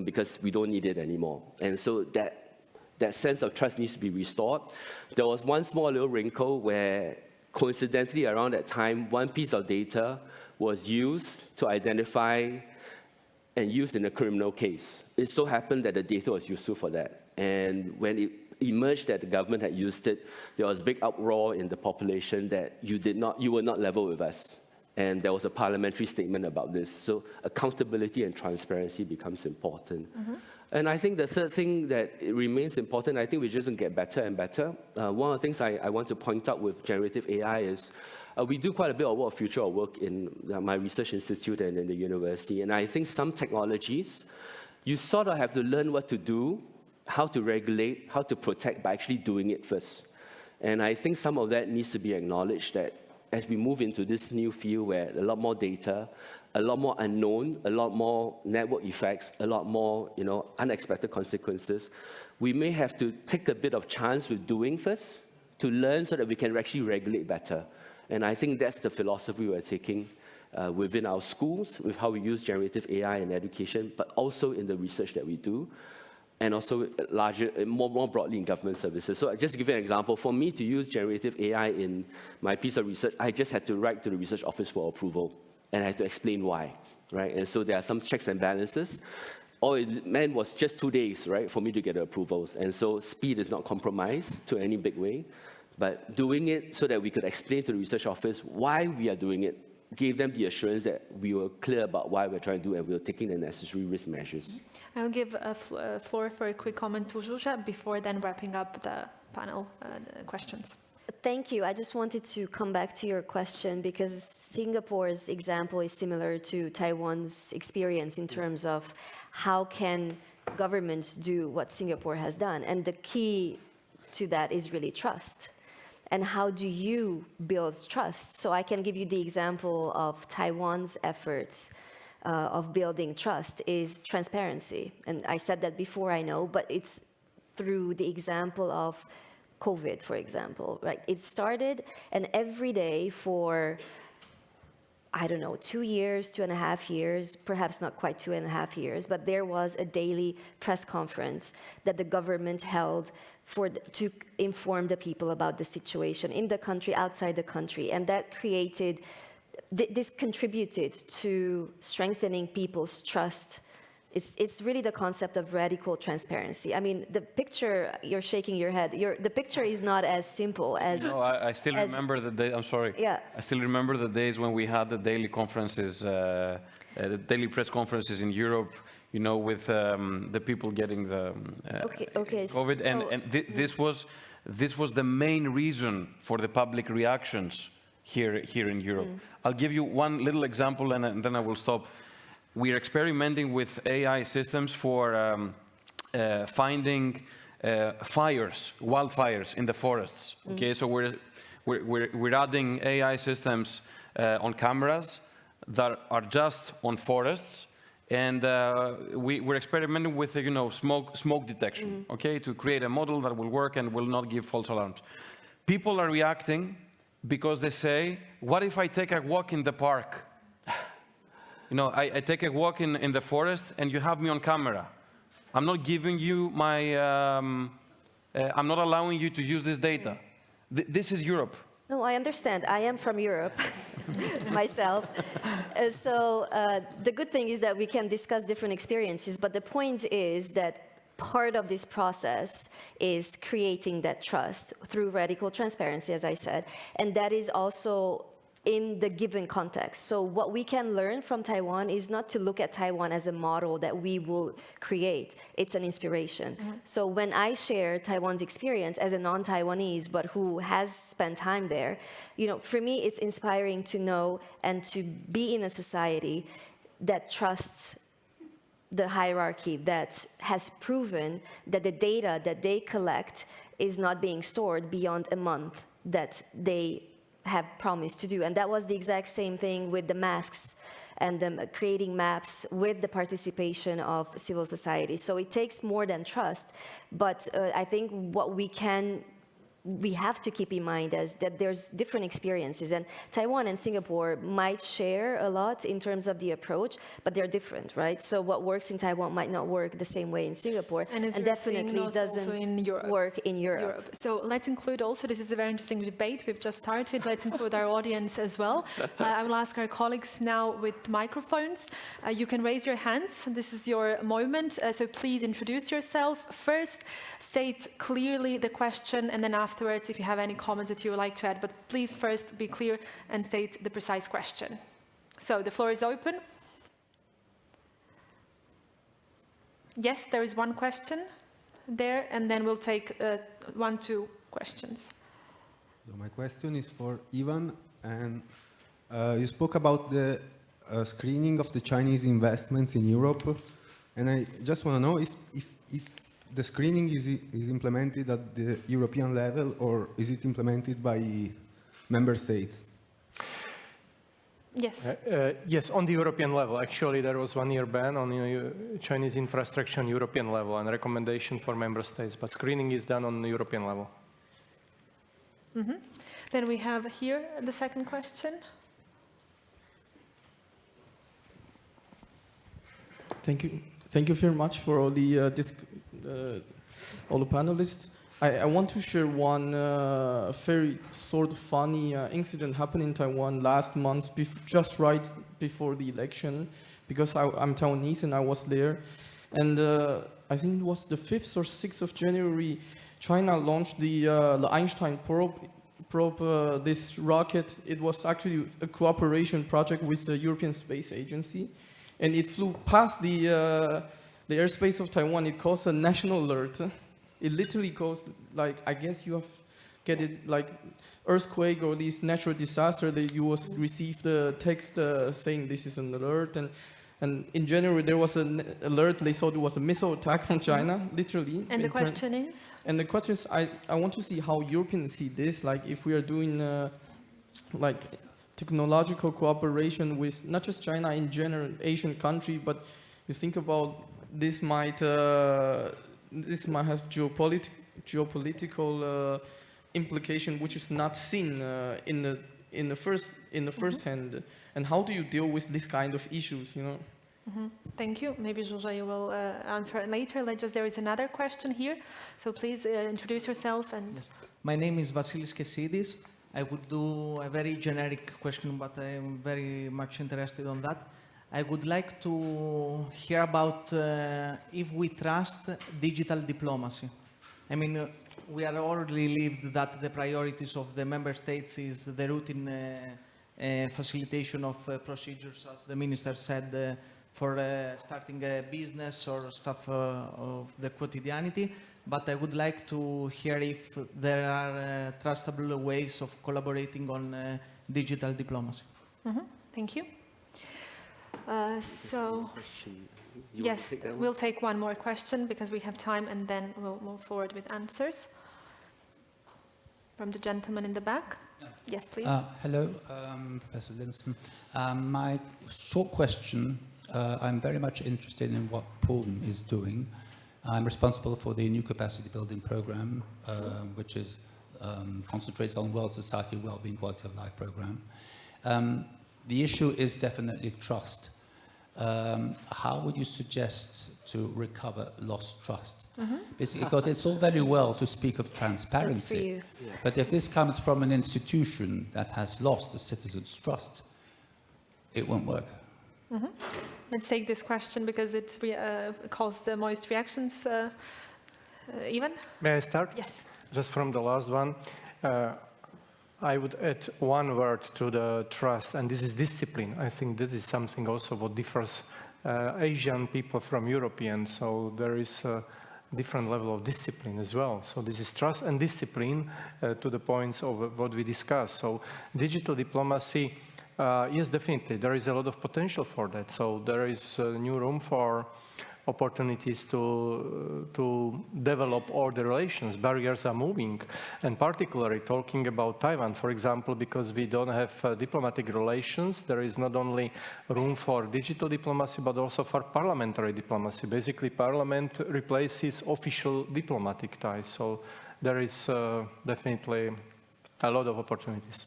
because we don't need it anymore. And so that sense of trust needs to be restored. There was one small little wrinkle where, coincidentally, around that time, one piece of data was used to identify and used in a criminal case. It so happened that the data was useful for that. And when it emerged that the government had used it, there was a big uproar in the population that you were not level with us. And there was a parliamentary statement about this. So accountability and transparency becomes important. Mm-hmm. And I think the third thing that remains important, I think we just get better and better. One of the things I want to point out with generative AI is we do quite a bit of future work in my research institute and in the university. And I think some technologies, you sort of have to learn what to do, how to regulate, how to protect by actually doing it first. And I think some of that needs to be acknowledged, that as we move into this new field where a lot more data, a lot more unknown, a lot more network effects, a lot more unexpected consequences, we may have to take a bit of chance with doing first to learn so that we can actually regulate better. And I think that's the philosophy we're taking within our schools, with how we use generative AI in education, but also in the research that we do. and also larger, more broadly in government services. So just to give you an example, for me to use generative AI in my piece of research, I just had to write to the research office for approval, and I had to explain why, right? And so there are some checks and balances. All it meant was just 2 days, right, for me to get the approvals. And so speed is not compromised to any big way, but doing it so that we could explain to the research office why we are doing it gave them the assurance that we were clear about why we're trying to do and we were taking the necessary risk measures. I'll give a floor for a quick comment to Zsuzsa before then wrapping up the panel questions. Thank you. I just wanted to come back to your question because Singapore's example is similar to Taiwan's experience in terms of how can governments do what Singapore has done. And the key to that is really trust. And how do you build trust? So I can give you the example of Taiwan's efforts of building trust is transparency. And I said that before, I know, but it's through the example of COVID, for example, right? It started, and every day for, I don't know, 2 years, 2.5 years, perhaps not quite 2.5 years, but there was a daily press conference that the government held to inform the people about the situation in the country, outside the country. And that created, this contributed to strengthening people's trust. It's really the concept of radical transparency. I mean, the picture, you're shaking your head, the picture is not as simple as... No, I still remember the day, I'm sorry. Yeah. I still remember the days when we had the daily conferences, the daily press conferences in Europe, you know, with the people getting the COVID. So, and this was the main reason for the public reactions here in Europe. I'll give you one little example and then I will stop. We're experimenting with AI systems for finding wildfires in the forests. Okay, so we're adding AI systems on cameras that are just on forests, and we're experimenting with smoke detection. Okay, to create a model that will work and will not give false alarms. People are reacting because they say, "What if I take a walk in the park? You know, I take a walk in the forest and you have me on camera. I'm not giving you my, I'm not allowing you to use this data." This is Europe. No, I understand. I am from Europe myself. So the good thing is that we can discuss different experiences, but the point is that part of this process is creating that trust through radical transparency, as I said, and that is also in the given context. So what we can learn from Taiwan is not to look at Taiwan as a model that we will create. It's an inspiration. So when I share Taiwan's experience as a non-Taiwanese, but who has spent time there, you know, for me, it's inspiring to know and to be in a society that trusts the hierarchy, that has proven that the data that they collect is not being stored beyond a month that they have promised to do. And that was the exact same thing with the masks and them creating maps with the participation of civil society. So it takes more than trust, but I think what we have to keep in mind is that there's different experiences, and Taiwan and Singapore might share a lot in terms of the approach, but they're different, right? So what works in Taiwan might not work the same way in Singapore, and definitely doesn't work in Europe. So let's include also, this is a very interesting debate we've just started, let's include our audience as well. I will ask our colleagues now with microphones. You can raise your hands, this is your moment, so please introduce yourself. First, state clearly the question, and then afterwards, if you have any comments that you would like to add, but please first be clear and state the precise question. So the floor is open. Yes, there is one question there, and then we'll take 1-2 questions. So my question is for Ivan, and you spoke about the screening of the Chinese investments in Europe, and I just want to know if the screening is implemented at the European level, or is it implemented by member states? Yes. Yes, on the European level. Actually, there was 1-year ban on Chinese infrastructure on European level and recommendation for member states, but screening is done on the European level. Then we have here the second question. Thank you very much for all the all the panelists. I want to share one very sort of funny incident happened in Taiwan last month, just right before the election, because I'm Taiwanese and I was there. And I think it was the 5th or 6th of January, China launched the Einstein probe, this rocket. It was actually a cooperation project with the European Space Agency. And it flew past the airspace of Taiwan. It caused a national alert. It literally caused, like, I guess you have get it like earthquake or this natural disaster that you will receive the text saying this is an alert. And in January there was an alert. They thought it was a missile attack from China, literally. And the question is? And the question is, I want to see how Europeans see this. Like, if we are doing like technological cooperation with not just China in general, Asian country, but you think about this might have geopolitical implication, which is not seen in the first hand. And how do you deal with this kind of issues? You know. Thank you. Maybe Zsuzsa, you will answer it later. There is another question here, so please introduce yourself. And yes. My name is Vasilis Kesidis. I would do a very generic question, but I am very much interested on that. I would like to hear about if we trust digital diplomacy. I mean, we are already lived that the priorities of the member states is the routine facilitation of procedures, as the minister said, for starting a business or stuff of the quotidianity. But I would like to hear if there are trustable ways of collaborating on digital diplomacy. Thank you. Yes, we'll take one more question because we have time, and then we'll move forward with answers. From the gentleman in the back. Yes, please. Hello, Professor Linson. My short question, I'm very much interested in what Poon is doing. I'm responsible for the New Capacity Building Program, which is concentrates on World Society Wellbeing Quality of Life Program. The issue is definitely trust. How would you suggest to recover lost trust? Because it's all very well to speak of transparency, but if this comes from an institution that has lost the citizens' trust, it won't work. Let's take this question because it caused the most reactions. Ivan? May I start? Yes. Just from the last one. I would add one word to the trust, and this is discipline. I think this is something also what differs Asian people from European. So there is a different level of discipline as well. So this is trust and discipline to the points of what we discussed. So digital diplomacy, yes, definitely, there is a lot of potential for that. So there is new room for opportunities to develop all the relations. Barriers are moving, and particularly talking about Taiwan, for example, because we don't have diplomatic relations, there is not only room for digital diplomacy, but also for parliamentary diplomacy. Basically, parliament replaces official diplomatic ties, so there is definitely a lot of opportunities.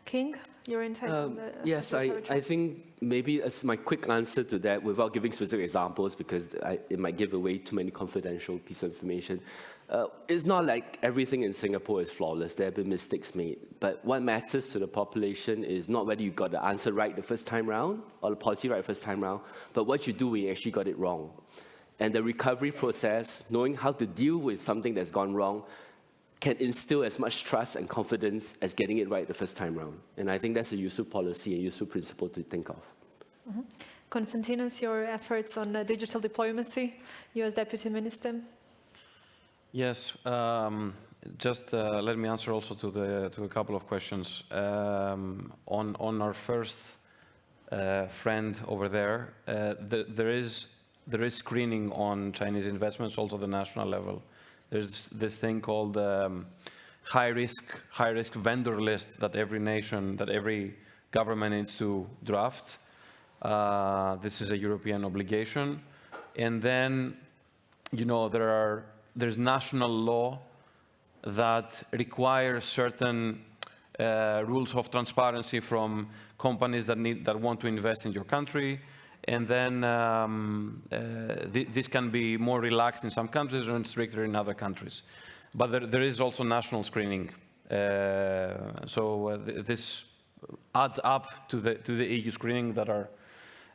King, your insight on the yes, I think maybe as my quick answer to that, without giving specific examples, because it might give away too many confidential pieces of information, it's not like everything in Singapore is flawless. There have been mistakes made. But what matters to the population is not whether you got the answer right the first time round or the policy right the first time round, but what you do when you actually got it wrong. And the recovery process, knowing how to deal with something that's gone wrong, can instill as much trust and confidence as getting it right the first time round. And I think that's a useful policy, a useful principle to think of. Konstantinos, your efforts on digital diplomacy, you as Deputy Minister? Yes, just let me answer also to a couple of questions. On our first friend over there, there is screening on Chinese investments, also at the national level. There's this thing called high-risk vendor list that every nation, that every government needs to draft. This is a European obligation. And then, you know, there's national law that requires certain rules of transparency from companies that want to invest in your country. And then this can be more relaxed in some countries and stricter in other countries. But there is also national screening. This adds up to the EU screening that our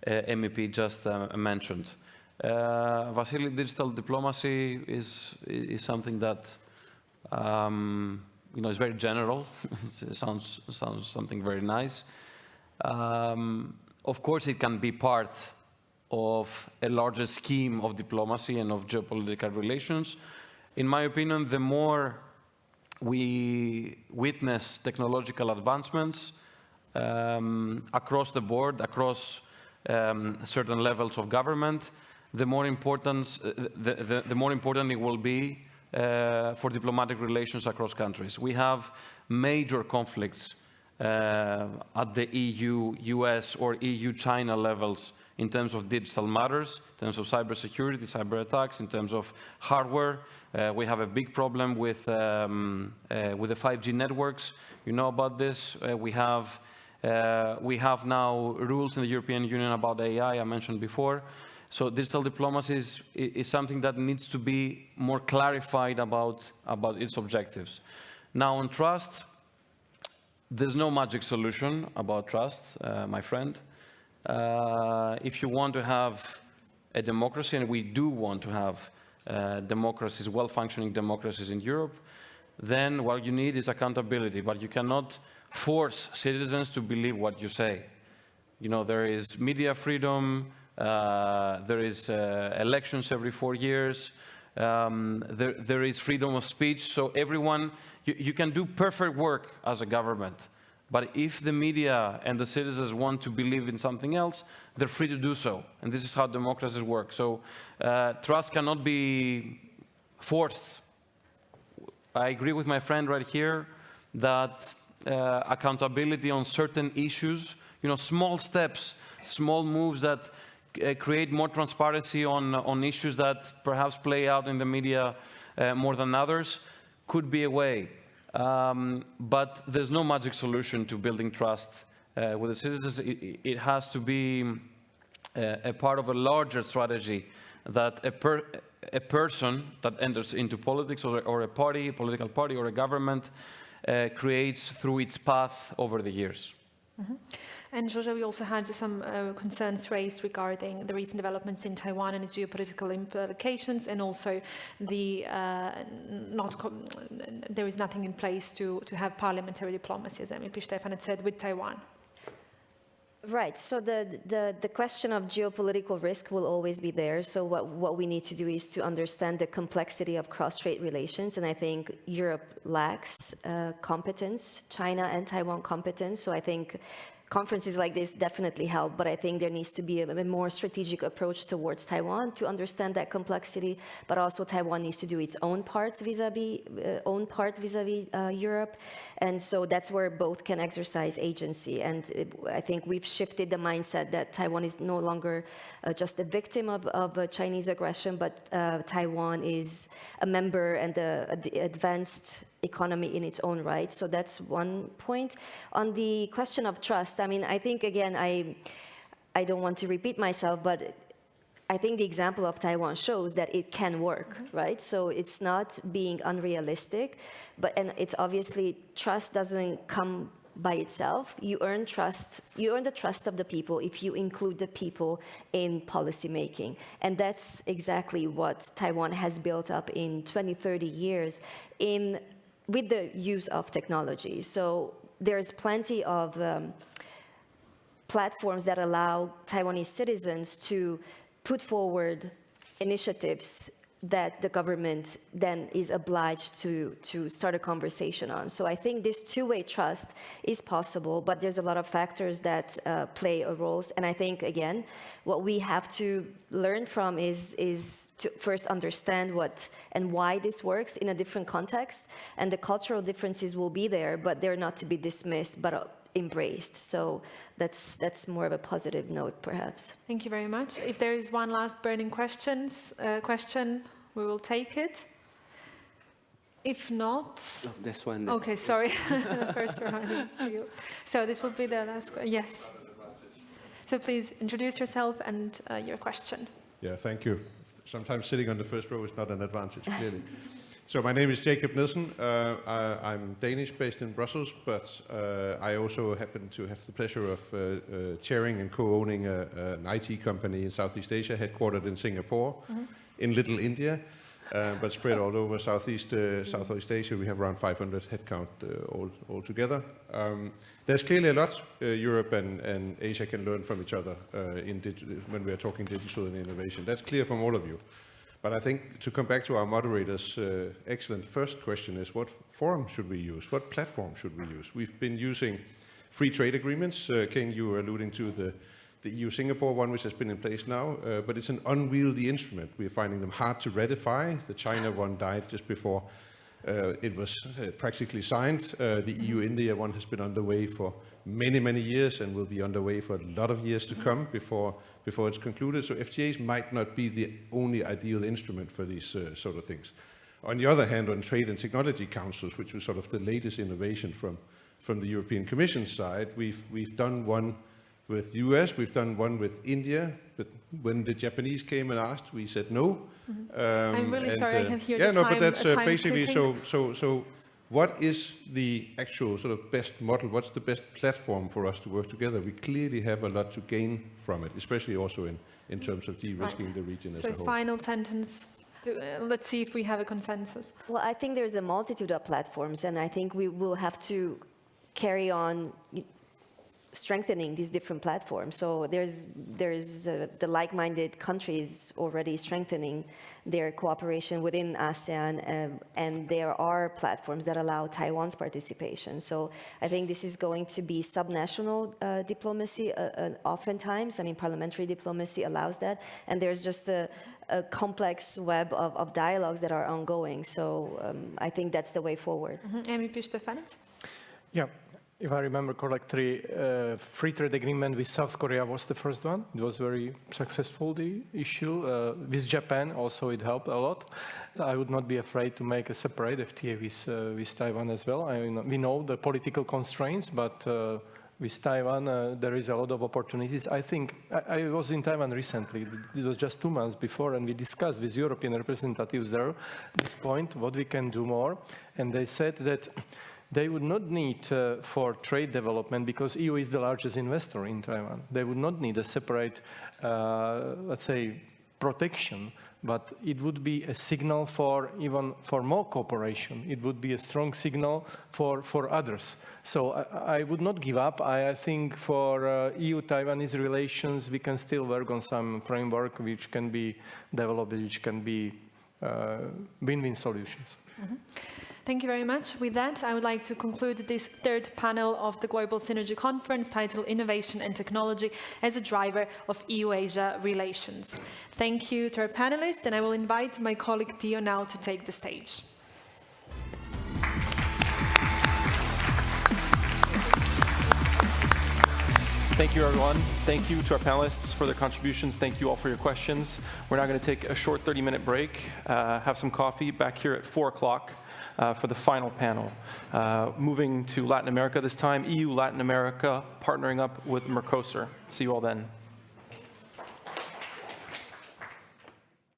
MEP just mentioned. Vasily, digital diplomacy is something that is very general. It sounds something very nice. Of course, it can be part of a larger scheme of diplomacy and of geopolitical relations. In my opinion, the more we witness technological advancements across the board, across certain levels of government, the more important it will be for diplomatic relations across countries. We have major conflicts at the EU, US, or EU-China levels in terms of digital matters, in terms of cybersecurity, cyber attacks, in terms of hardware. We have a big problem with the 5G networks. You know about this. We have now rules in the European Union about AI, I mentioned before. So digital diplomacy is something that needs to be more clarified about its objectives. Now on trust, there's no magic solution about trust, my friend. If you want to have a democracy, and we do want to have democracies, well-functioning democracies in Europe, then what you need is accountability, but you cannot force citizens to believe what you say. There is media freedom, there is elections every 4 years, there is freedom of speech, so everyone, you can do perfect work as a government, but if the media and the citizens want to believe in something else, they're free to do so, and this is how democracies work. So trust cannot be forced. I agree with my friend right here that accountability on certain issues, small steps, small moves that create more transparency on issues that perhaps play out in the media more than others, could be a way. But there's no magic solution to building trust with the citizens. It has to be a part of a larger strategy that a person that enters into politics or a party, a political party or a government creates through its path over the years. Mm-hmm. And Zsuzsa, we also had some concerns raised regarding the recent developments in Taiwan and the geopolitical implications, and also there is nothing in place to have parliamentary diplomacy, as MEP Stefanec said, with Taiwan. Right. So the question of geopolitical risk will always be there. So what we need to do is to understand the complexity of cross-strait relations. And I think Europe lacks competence, China and Taiwan competence. So I think conferences like this definitely help, but I think there needs to be a more strategic approach towards Taiwan to understand that complexity, but also Taiwan needs to do its own part vis-a-vis Europe, and so that's where both can exercise agency. And I think we've shifted the mindset that Taiwan is no longer just a victim of Chinese aggression, but Taiwan is a member and the advanced economy in its own right. So that's one point. On the question of trust, I mean, I think, again, I don't want to repeat myself, but I think the example of Taiwan shows that it can work, right? So it's not being unrealistic, and it's obviously, trust doesn't come by itself. You earn the trust of the people if you include the people in policy making. And that's exactly what Taiwan has built up in 20, 30 years with the use of technology. So there's plenty of platforms that allow Taiwanese citizens to put forward initiatives that the government then is obliged to start a conversation on. So I think this two-way trust is possible, but there's a lot of factors that play a role. And I think, again, what we have to learn from is to first understand what and why this works in a different context. And the cultural differences will be there, but they're not to be dismissed, but embraced. So that's more of a positive note, perhaps. Thank you very much. If there is one last burning question, we will take it. If not... Oh, there's one. Okay, sorry. First round, I didn't see you. So this will be the last question. Yes. So please introduce yourself and your question. Yeah, thank you. Sometimes sitting on the first row is not an advantage, clearly. So my name is Jacob Nielsen. I'm Danish, based in Brussels, but I also happen to have the pleasure of chairing and co-owning an IT company in Southeast Asia, headquartered in Singapore, in Little India, but spread all over Southeast Asia. We have around 500 headcount all together. There's clearly a lot Europe and Asia can learn from each other when we are talking digital and innovation. That's clear from all of you. But I think to come back to our moderator's excellent first question is, what forum should we use? What platform should we use? We've been using free trade agreements. King, you were alluding to the EU-Singapore one, which has been in place now, but it's an unwieldy instrument. We're finding them hard to ratify. The China one died just before it was practically signed. The EU-India one has been underway for many, many years and will be underway for a lot of years to come before it's concluded. So FTAs might not be the only ideal instrument for these sort of things. On the other hand, on trade and technology councils, which was sort of the latest innovation from the European Commission side, we've done one with the US, we've done one with India, but when the Japanese came and asked, we said no. I'm really sorry, I have here the yeah, no, time, but that's basically clicking. so. What is the actual sort of best model? What's the best platform for us to work together? We clearly have a lot to gain from it, especially also in terms of de-risking the region as a whole. So final sentence. Let's see if we have a consensus. Well, I think there's a multitude of platforms, and I think we will have to carry on strengthening these different platforms. So there's the like-minded countries already strengthening their cooperation within ASEAN, and there are platforms that allow Taiwan's participation. So I think this is going to be subnational diplomacy. Oftentimes, I mean, parliamentary diplomacy allows that, and there's just a complex web of dialogues that are ongoing. So I think that's the way forward. MEP Stefanec? Yeah. If I remember correctly, free trade agreement with South Korea was the first one. It was very successful, the issue. With Japan also it helped a lot. I would not be afraid to make a separate FTA with Taiwan as well. We know the political constraints, but with Taiwan there is a lot of opportunities. I think, I was in Taiwan recently, it was just 2 months before, and we discussed with European representatives there this point, what we can do more. And they said that they would not need for trade development, because EU is the largest investor in Taiwan. They would not need a separate, let's say, protection, but it would be a signal for even for more cooperation. It would be a strong signal for others. So I would not give up. I think for EU-Taiwanese relations, we can still work on some framework which can be developed, which can be win-win solutions. Thank you very much. With that, I would like to conclude this third panel of the Global Synergy Conference titled Innovation and Technology as a Driver of EU-Asia Relations. Thank you to our panelists, and I will invite my colleague Theo now to take the stage. Thank you, everyone. Thank you to our panelists for their contributions. Thank you all for your questions. We're now going to take a short 30-minute break, have some coffee back here at 4 o'clock. For the final panel. Moving to Latin America this time, EU-Latin America partnering up with Mercosur. See you all then.